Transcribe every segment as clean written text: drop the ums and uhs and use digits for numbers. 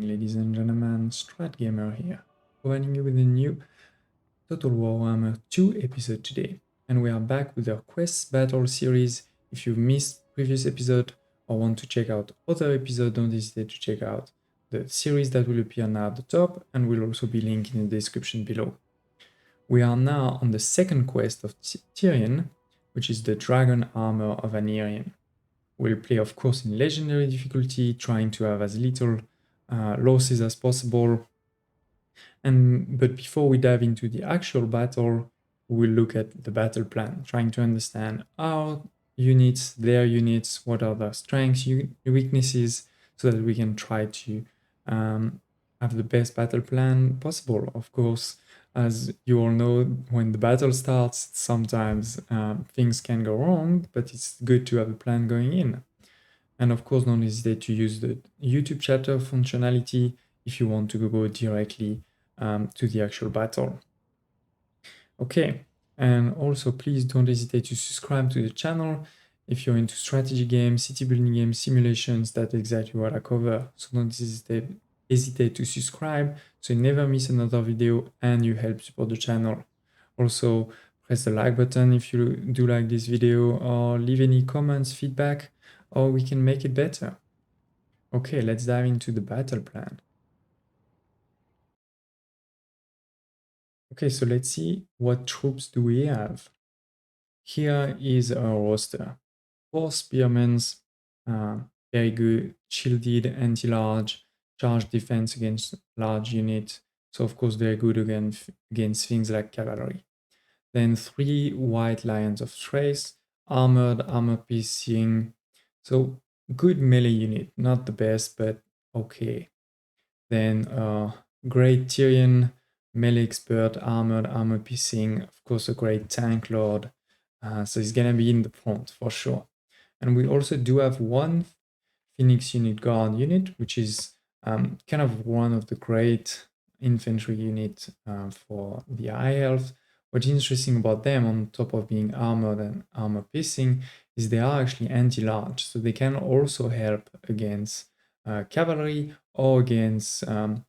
Ladies and gentlemen, StratGamer here, providing you with a new Total Warhammer 2 episode today. And we are back with our Quests Battle series. If you've missed previous episode or want to check out other episodes, don't hesitate to check out the series that will appear now at the top and will also be linked in the description below. We are now on the second quest of Tyrion, which is the Dragon Armor of Aenarion. We'll play, of course, in legendary difficulty, trying to have as little losses as possible. But before we dive into the actual battle, we'll look at the battle plan, trying to understand our units, their units, what are their strengths, weaknesses, so that we can try to have the best battle plan possible. Of course, as you all know, when the battle starts, sometimes things can go wrong, but it's good to have a plan going in. And of course, don't hesitate to use the YouTube chatter functionality if you want to go directly to the actual battle. Okay, and also please don't hesitate to subscribe to the channel if you're into strategy games, city building games, simulations. That's exactly what I cover. So don't hesitate to subscribe so you never miss another video and you help support the channel. Also, press the like button if you do like this video, or leave any comments, feedback, or we can make it better. Okay, let's dive into the battle plan. Okay, so let's see what troops do we have. Here is our roster. 4 spearmen, very good, shielded, anti-large, charge defense against large units. So of course very good against things like cavalry. Then 3 white lions of trace, armored, armor piercing. So good melee unit, not the best, but okay. Then great Tyrion, melee expert, armored, armor piercing, of course a great tank lord. So he's gonna be in the front for sure. And we also do have one Phoenix unit guard unit, which is kind of one of the great infantry units for the High Elves. What's interesting about them, on top of being armored and armor piercing, is they are actually anti-large, so they can also help against cavalry or against a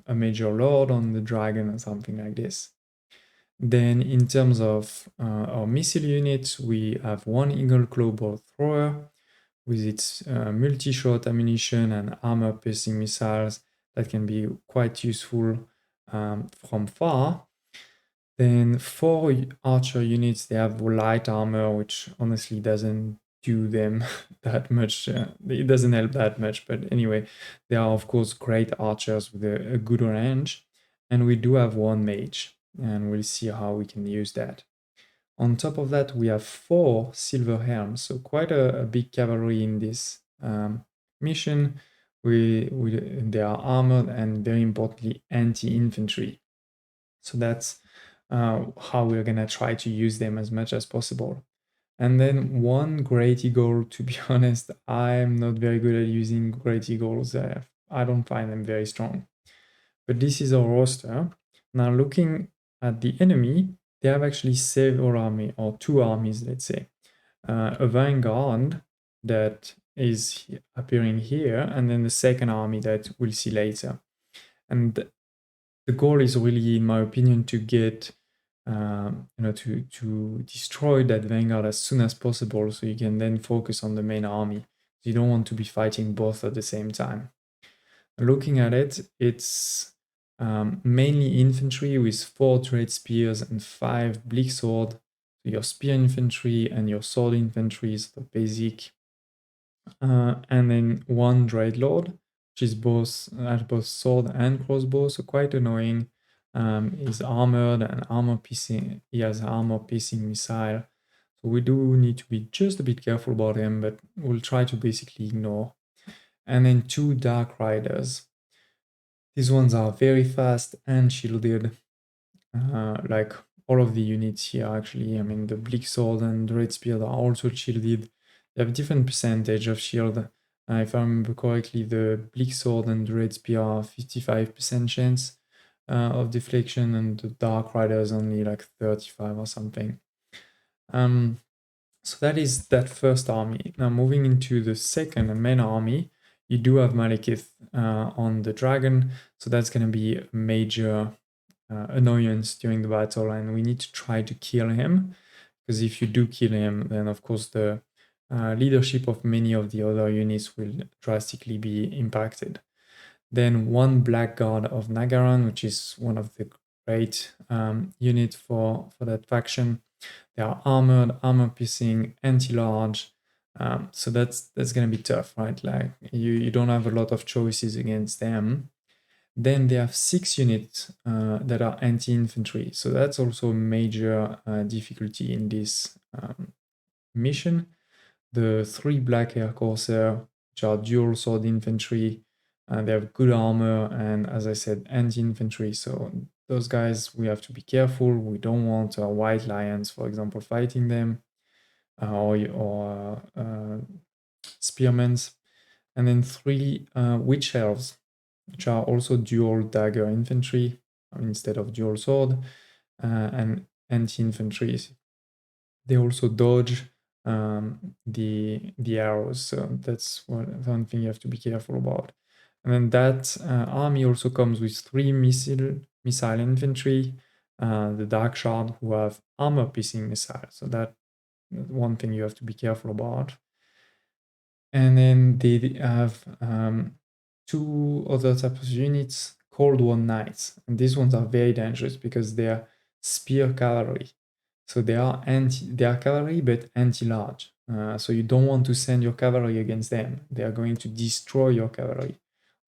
major lord on the dragon or something like this. Then in terms of our missile units, we have one Eagle Claw bolt thrower with its multi-shot ammunition and armor-piercing missiles that can be quite useful from far. Then 4 archer units, they have light armor, which honestly doesn't do them that much. It doesn't help that much, but anyway, they are of course great archers with a good range. And we do have 1 mage, and we'll see how we can use that. On top of that, we have 4 silver helms, so quite a big cavalry in this mission. They are armored and very importantly anti-infantry. So that's how we're gonna try to use them as much as possible. And then 1 great eagle. To be honest, I'm not very good at using great eagles. I don't find them very strong. But this is our roster. Now looking at the enemy, they have actually several armies, or 2 armies, let's say. A vanguard that is appearing here, and then the second army that we'll see later. And the goal is really, in my opinion, to get to destroy that vanguard as soon as possible, so you can then focus on the main army. You don't want to be fighting both at the same time. Looking at it, it's mainly infantry with 4 dread spears and 5 bleak sword. So your spear infantry and your sword infantry is the basic. And then 1 dread lord, which is both sword and crossbow, so quite annoying. Is armored and armor piercing. He has armor piercing missile. So we do need to be just a bit careful about him, but we'll try to basically ignore. And then 2 dark riders. These ones are very fast and shielded, like all of the units here actually. I mean, the bleak sword and dread spear are also shielded. They have different percentage of shield. If I remember correctly, the bleak sword and dread spear are 55% chance of deflection, and the dark rider is only like 35 or something. So that is that first army. Now moving into the second and main army, You do have Malekith on the dragon, so that's going to be a major annoyance during the battle, and we need to try to kill him, because if you do kill him, then of course the leadership of many of the other units will drastically be impacted. Then one Blackguard of Nagaran, which is one of the great units for that faction. They are armored, armor piercing, anti-large. So that's going to be tough, right? Like you don't have a lot of choices against them. Then they have 6 units that are anti-infantry. So that's also a major difficulty in this mission. The 3 Black Air Corsair, which are dual sword infantry, and they have good armor and, as I said, anti-infantry. So those guys, we have to be careful. We don't want White Lions, for example, fighting them, or spearmen. And then 3 Witch Elves, which are also dual dagger infantry instead of dual sword, and anti-infantry. They also dodge the arrows, so that's one thing you have to be careful about. And then that army also comes with 3 missile infantry, the Dark Shard, who have armor piercing missiles, so that's one thing you have to be careful about. And then they have 2 other types of units, Cold War Knights, and these ones are very dangerous because they are spear cavalry. So they are cavalry, but anti-large. So you don't want to send your cavalry against them. They are going to destroy your cavalry.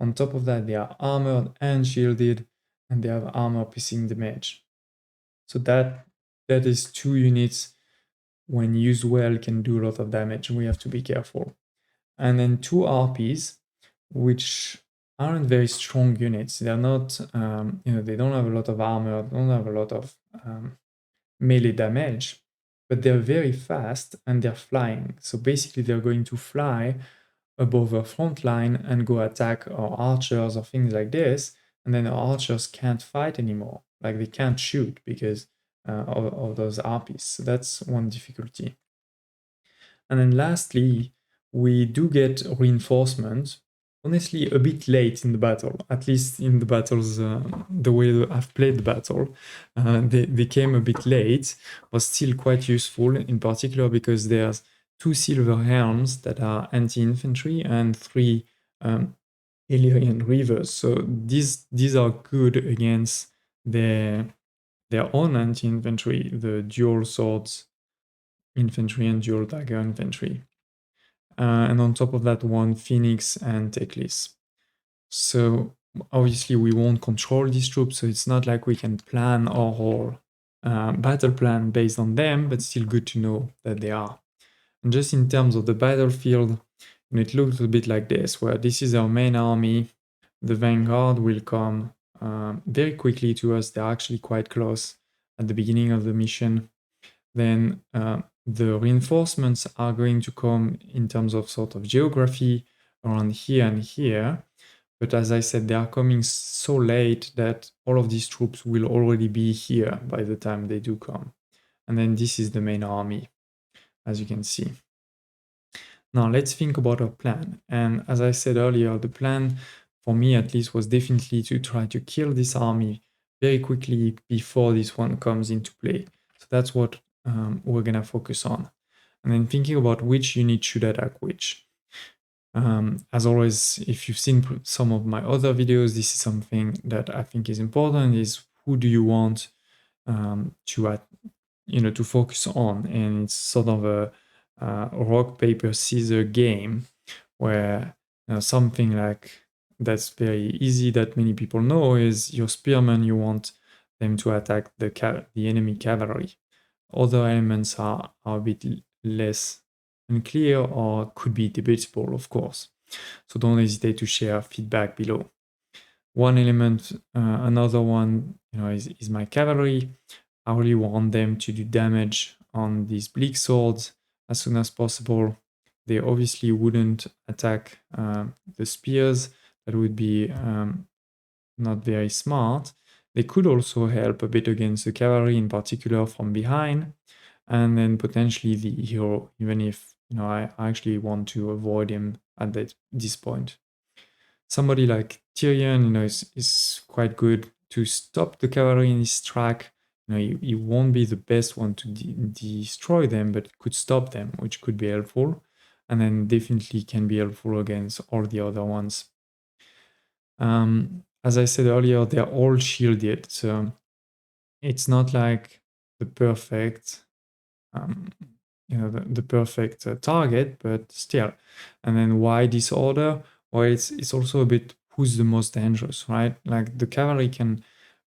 On top of that, they are armored and shielded, and they have armor piercing damage. So that is 2 units, when used well, can do a lot of damage. We have to be careful. And then 2 RPs, which aren't very strong units. They're not, they don't have a lot of armor, don't have a lot of melee damage, but they're very fast and they're flying. So basically they're going to fly above our front line and go attack our archers or things like this, and then our archers can't fight anymore. Like they can't shoot because of those RPs. So that's one difficulty. And then lastly, we do get reinforcements, honestly a bit late in the battle, at least in the battles, the way I've played the battle. They came a bit late, but still quite useful, in particular because there's 2 silver helms that are anti-infantry and 3 Aenarion Reavers. So these are good against their own anti-infantry, the dual swords infantry and dual dagger infantry. And on top of that, 1 Phoenix and Teclis. So obviously we won't control these troops, so it's not like we can plan our whole battle plan based on them, but still good to know that they are. And just in terms of the battlefield, it looks a bit like this, where this is our main army. The Vanguard will come very quickly to us. They're actually quite close at the beginning of the mission. Then the reinforcements are going to come in terms of sort of geography around here and here. But as I said, they are coming so late that all of these troops will already be here by the time they do come. And then this is the main army, as you can see. Now let's think about our plan. And as I said earlier, the plan, for me at least, was definitely to try to kill this army very quickly before this one comes into play. So that's what we're going to focus on. And then thinking about which unit should attack which. As always, if you've seen some of my other videos, this is something that I think is important, is who do you want to focus on. And it's sort of a rock, paper, scissors game where something like that's very easy that many people know is your spearmen, you want them to attack the enemy cavalry. Other elements are a bit less unclear or could be debatable, of course. So don't hesitate to share feedback below. One element, another one, is my cavalry. I really want them to do damage on these bleak swords as soon as possible. They obviously wouldn't attack the spears. That would be not very smart. They could also help a bit against the cavalry, in particular from behind, and then potentially the hero, even if I actually want to avoid him at this point. somebody like Tyrion, is quite good to stop the cavalry in his track. You won't be the best one to destroy them, but could stop them, which could be helpful. And then definitely can be helpful against all the other ones. As I said earlier, they're all shielded, so it's not like the perfect, the perfect target, but still. And then why this order? Well, it's also a bit who's the most dangerous, right? Like the cavalry can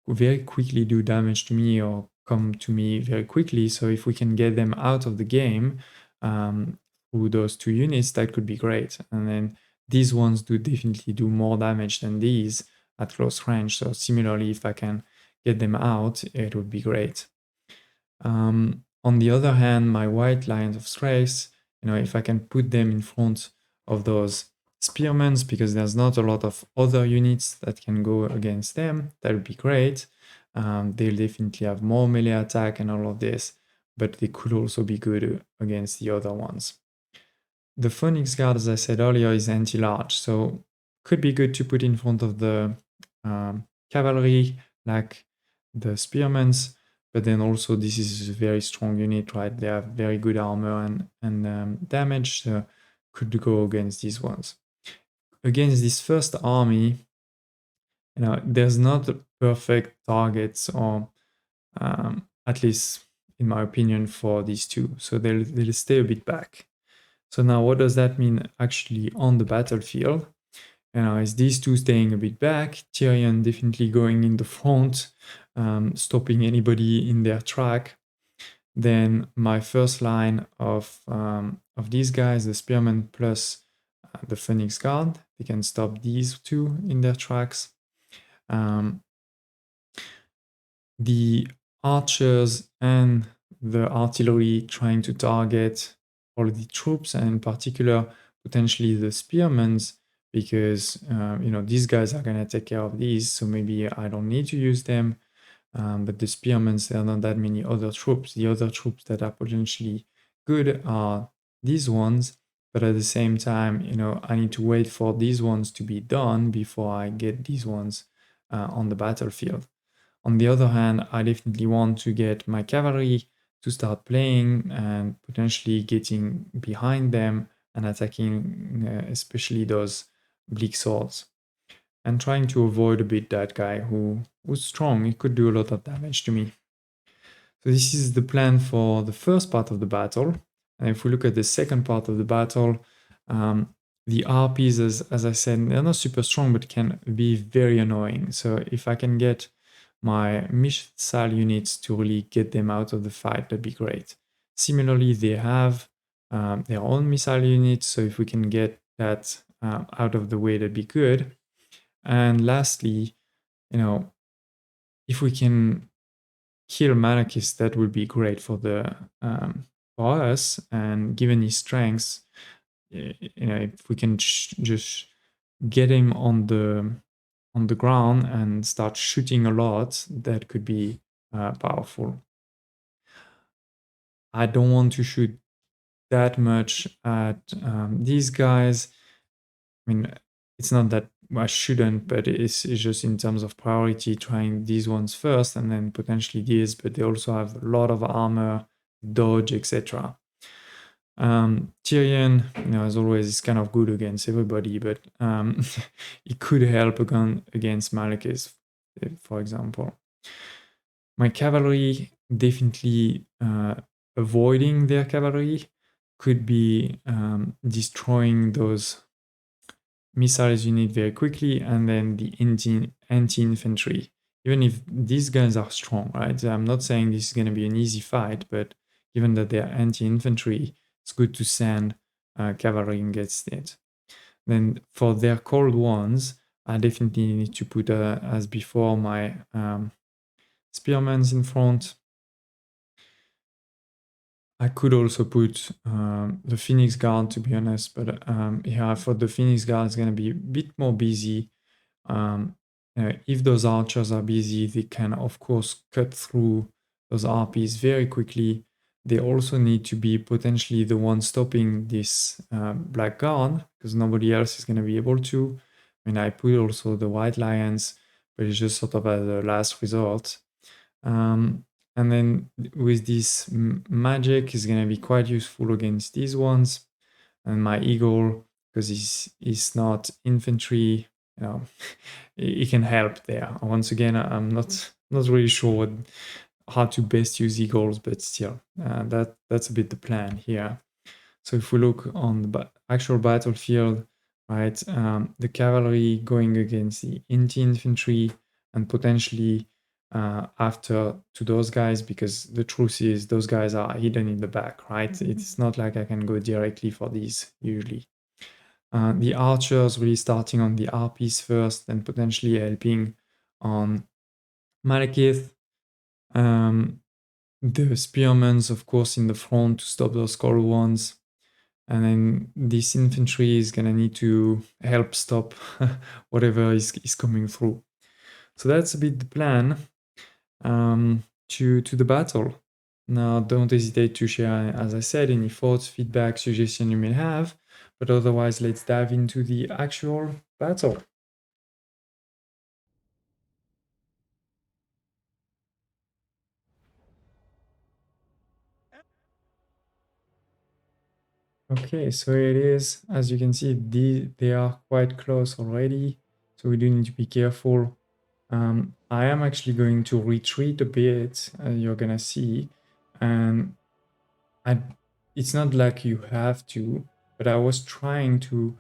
very quickly do damage to me or come to me very quickly. So if we can get them out of the game through those two units, that could be great. And then these ones do definitely do more damage than these at close range. So similarly, if I can get them out, it would be great. On the other hand, my white lines of strays, if I can put them in front of those spearmen, because there's not a lot of other units that can go against them, that would be great. They'll definitely have more melee attack and all of this, but they could also be good against the other ones. The Phoenix Guard, as I said earlier, is anti-large, so could be good to put in front of the cavalry, like the spearmen, but then also this is a very strong unit, right? They have very good armor and damage, so could go against these ones. Against this first army, there's not perfect targets, or at least in my opinion, for these two. So they'll stay a bit back. So now what does that mean actually on the battlefield? Is these two staying a bit back, Tyrion definitely going in the front, stopping anybody in their track. Then my first line of these guys, the Spearmen plus the Phoenix Guard, they can stop these two in their tracks. The archers and the artillery trying to target all the troops, and in particular potentially the spearmen, because these guys are going to take care of these, so maybe I don't need to use them. But the spearmen, there are not that many other troops. The other troops that are potentially good are these ones, but at the same time, I need to wait for these ones to be done before I get these ones on the battlefield. On the other hand, I definitely want to get my cavalry to start playing and potentially getting behind them and attacking especially those bleak swords. And trying to avoid a bit that guy who's strong. He could do a lot of damage to me. So this is the plan for the first part of the battle. And if we look at the second part of the battle, the RPs, as I said, they're not super strong, but can be very annoying. So if I can get my missile units to really get them out of the fight, that'd be great. Similarly, they have their own missile units, so if we can get that out of the way, that'd be good. And lastly, if we can kill Malakis, that would be great for for us. And given his strengths, if we can just get him on the ground and start shooting a lot, that could be powerful. I don't want to shoot that much at these guys. I mean, it's not that I shouldn't, but it's just in terms of priority, trying these ones first and then potentially these, but they also have a lot of armor, dodge, etc. Tyrion, as always, is kind of good against everybody, but it could help against Malakis, for example. My cavalry, definitely avoiding their cavalry, could be destroying those missiles unit very quickly, and then the anti-infantry. Even if these guys are strong, right? I'm not saying this is going to be an easy fight, but given that they're anti-infantry, it's good to send cavalry against it. Then for their cold ones, I definitely need to put, as before, my spearmen in front. I could also put the Phoenix Guard, to be honest, but yeah, I thought the Phoenix Guard is going to be a bit more busy. If those archers are busy, they can, of course, cut through those RPs very quickly. They also need to be potentially the one stopping this Black Guard, because nobody else is going to be able to. I mean, I put also the white lions, but it's just sort of as a last resort. And then with this magic is going to be quite useful against these ones. And my eagle, because he's not infantry, you know, it can help there. Once again, I'm not really sure how to best use eagles, but still, that's a bit the plan here. So if we look on the actual battlefield, right, the cavalry going against the infantry and potentially after to those guys, because the truth is those guys are hidden in the back, right? It's not like I can go directly for these usually. The archers really starting on the RPs first and potentially helping on Malekith. The spearmen, of course, in the front to stop those skull ones. And then this infantry is gonna need to help stop whatever is coming through. So that's a bit the plan to the battle. Now, don't hesitate to share, as I said, any thoughts, feedback, suggestions you may have. But otherwise, let's dive into the actual battle. Okay, so it is, as you can see, they are quite close already. So we do need to be careful. I am actually going to retreat a bit, you're gonna see. And I, it's not like you have to, but I was trying to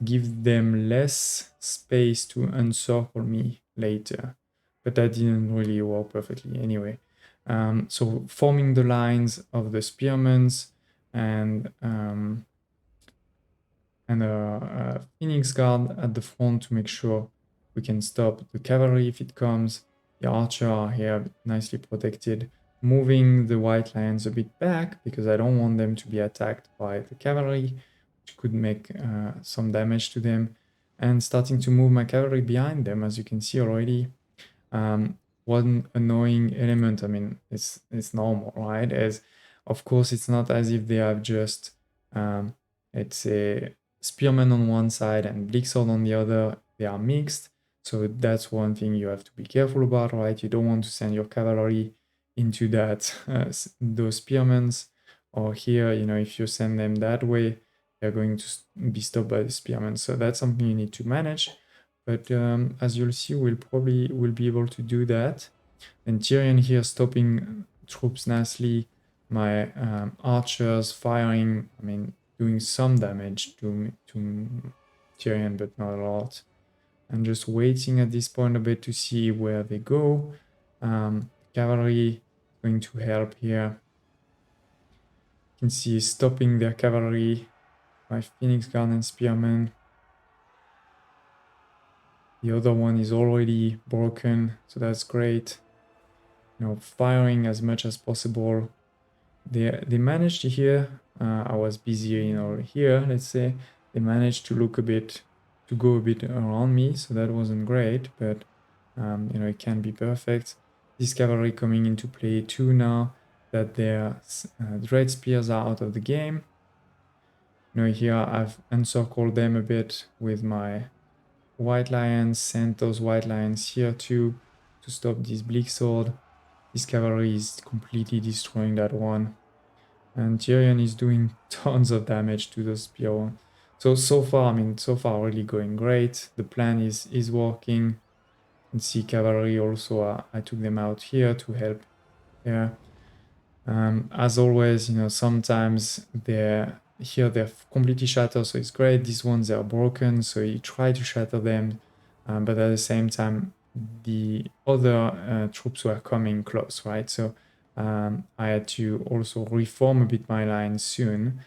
give them less space to encircle me later. But that didn't really work perfectly anyway. So forming the lines of the spearmen and a Phoenix Guard at the front to make sure we can stop the cavalry if it comes. The archer are here nicely protected, moving the white lions a bit back because I don't want them to be attacked by the cavalry, which could make some damage to them, and starting to move my cavalry behind them, as you can see already. One annoying element, I mean, it's normal, right? As of course, it's not as if they have just it's a spearman on one side and bleaksword on the other. They are mixed, so that's one thing you have to be careful about, right? You don't want to send your cavalry into that those spearmen, or here, you know, if you send them that way, they're going to be stopped by the spearmen. So that's something you need to manage. But as you'll see, we'll be able to do that. And Tyrion here stopping troops nicely. My archers firing, I mean, doing some damage to Tyrion, but not a lot. I'm just waiting at this point a bit to see where they go. Cavalry going to help here. You can see stopping their cavalry. My Phoenix Guard and Spearmen. The other one is already broken, so that's great. You know, firing as much as possible. They managed here. I was busy, you know, here. Let's say they managed to go a bit around me, so that wasn't great. But you know, it can be perfect. This cavalry coming into play too now that their dread spears are out of the game. You know, here I've encircled them a bit with my white lions, sent those white lions here too to stop this bleak sword. This cavalry is completely destroying that one. And Tyrion is doing tons of damage to the spear one. So far, I mean, so far really going great. The plan is working. And see cavalry also, I took them out here to help here. As always, you know, sometimes they're completely shattered, so it's great. These ones are broken, so you try to shatter them, but at the same time, the other troops were coming close, right? So I had to also reform a bit my line soon.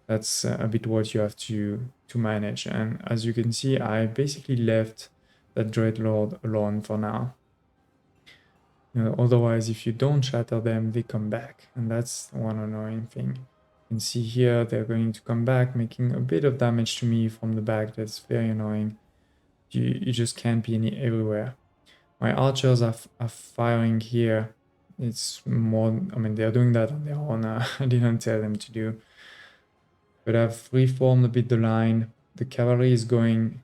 That's a bit what you have to manage. And as you can see, I basically left that Dreadlord alone for now. You know, otherwise, if you don't shatter them, they come back. And that's one annoying thing. You can see here, they're going to come back, making a bit of damage to me from the back. That's very annoying. You just can't be everywhere. My archers are firing here. It's more, I mean, they're doing that on their own. I didn't tell them to do. But I've reformed a bit the line. The cavalry is going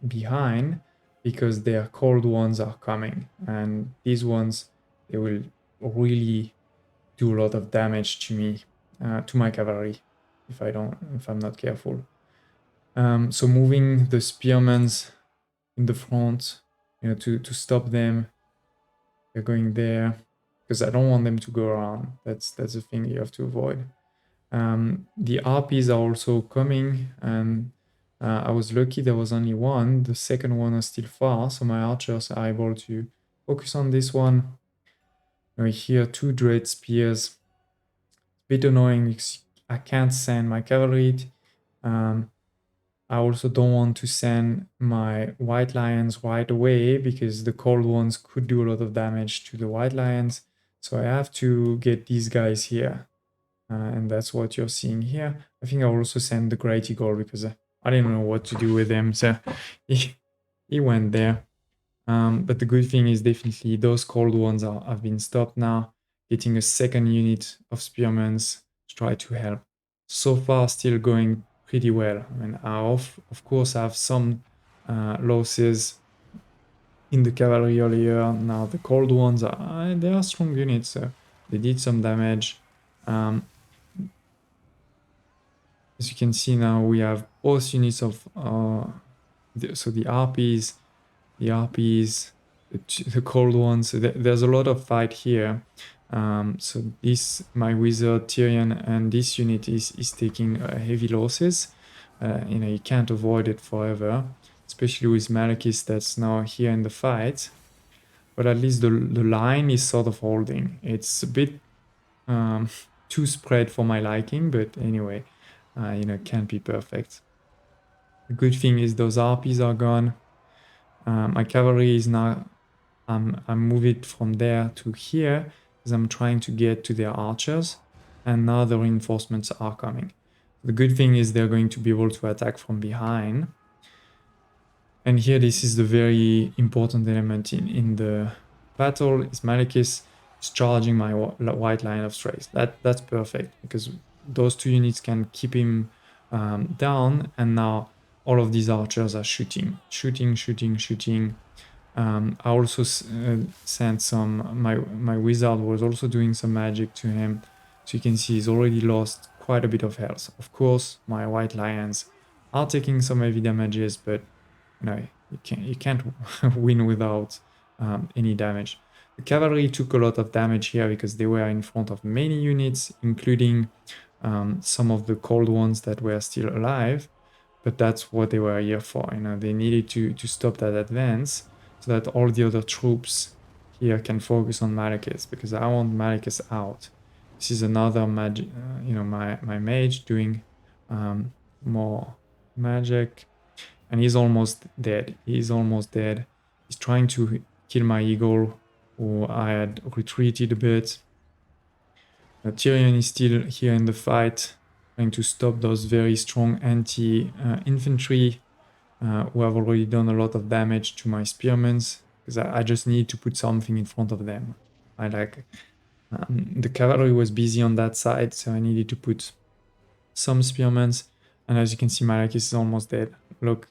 behind because their cold ones are coming, and these ones, they will really do a lot of damage to me, to my cavalry, if I'm not careful. So moving the spearmen in the front, to stop them. They're going there because I don't want them to go around. That's the thing you have to avoid. The RPs are also coming, and I was lucky there was only one. The second one was still far, so my archers are able to focus on this one. Here, 2 dread spears. It's a bit annoying because I can't send my cavalry. I also don't want to send my white lions right away because the cold ones could do a lot of damage to the white lions. So I have to get these guys here. And that's what you're seeing here. I think I'll also send the Great Eagle because I didn't know what to do with him. So he went there. But the good thing is definitely those cold ones have been stopped now. Getting a second unit of spearmen to try to help. So far, still going pretty well. I mean, I of course have some losses in the cavalry earlier. Now the cold ones they are strong units, so they did some damage. As you can see now, we have both units of so the RPs, the cold ones. So there's a lot of fight here. So this, my wizard Tyrion, and this unit is taking heavy losses. You can't avoid it forever, especially with Malekith that's now here in the fight. But at least the line is sort of holding. It's a bit too spread for my liking, but anyway, can't be perfect. The good thing is those RPs are gone. My cavalry is now, I move it from there to here because I'm trying to get to their archers, and now the reinforcements are coming. The good thing is they're going to be able to attack from behind. And here, this is the very important element in the battle, is Malekith is charging my white line of strays. That's perfect, because those 2 units can keep him down, and now all of these archers are shooting. I also sent some, my wizard was also doing some magic to him, so you can see he's already lost quite a bit of health. Of course, my white lions are taking some heavy damages, but you can't win without any damage. The cavalry took a lot of damage here because they were in front of many units, including some of the cold ones that were still alive, but that's what they were here for. They needed to stop that advance so that all the other troops here can focus on Malekith, because I want Malekith out. This is another magic, my mage doing more magic. And he's almost dead. He's trying to kill my eagle, who I had retreated a bit. Tyrion is still here in the fight, trying to stop those very strong anti-infantry who have already done a lot of damage to my spearmen, because I just need to put something in front of them. The cavalry was busy on that side, so I needed to put some spearmen. And as you can see, Malekith is almost dead. Look.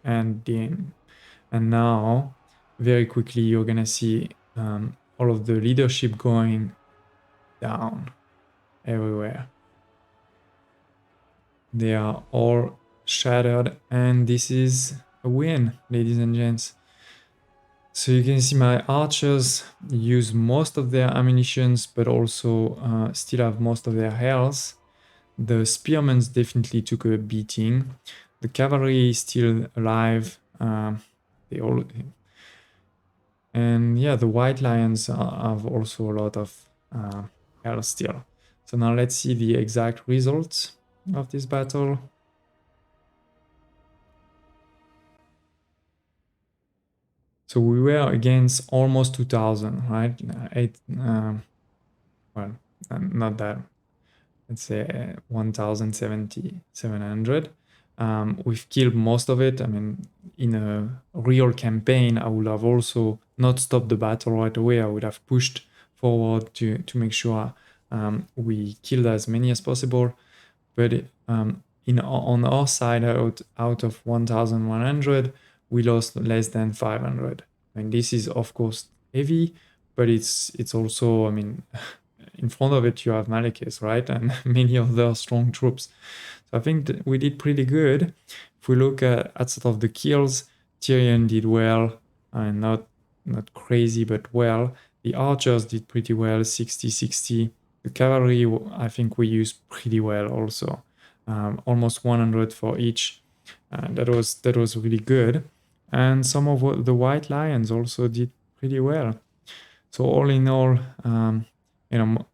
And now, very quickly, you're gonna see all of the leadership going down everywhere. They are all shattered, and this is a win, ladies and gents. So you can see my archers use most of their ammunitions, but also still have most of their health. The spearmen definitely took a beating. The cavalry is still alive. And yeah, the white lions have also a lot of health still. So now let's see the exact results of this battle. So we were against almost 2000, right? Well, not that. Let's say 1700. We've killed most of it. I mean, in a real campaign, I would have also not stopped the battle right away. I would have pushed forward to make sure we killed as many as possible. But on our side, out of 1,100, we lost less than 500. I mean, this is of course heavy, but it's also, I mean, in front of it you have Malekith, right, and many other strong troops. So I think that we did pretty good. If we look at sort of the kills, Tyrion did well, and not crazy, but well. The archers did pretty well, 60-60. The cavalry, I think we used pretty well also, almost 100 for each. That was really good. And some of the white lions also did pretty well. So all in all,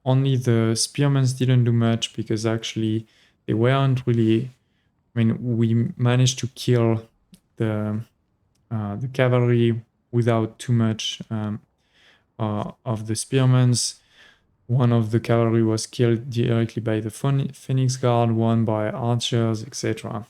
only the spearmen didn't do much, because actually they weren't really. I mean, we managed to kill the cavalry without too much of the spearmen. One of the cavalry was killed directly by the Phoenix Guard, one by archers, etc.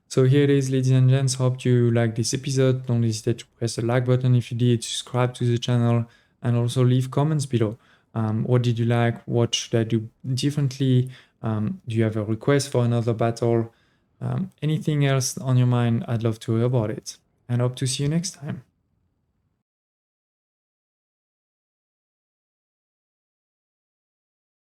So here it is, ladies and gents. Hope you liked this episode. Don't hesitate to press the like button if you did, subscribe to the channel, and also leave comments below. What did you like? What should I do differently? Do you have a request for another battle? Anything else on your mind, I'd love to hear about it. And hope to see you next time.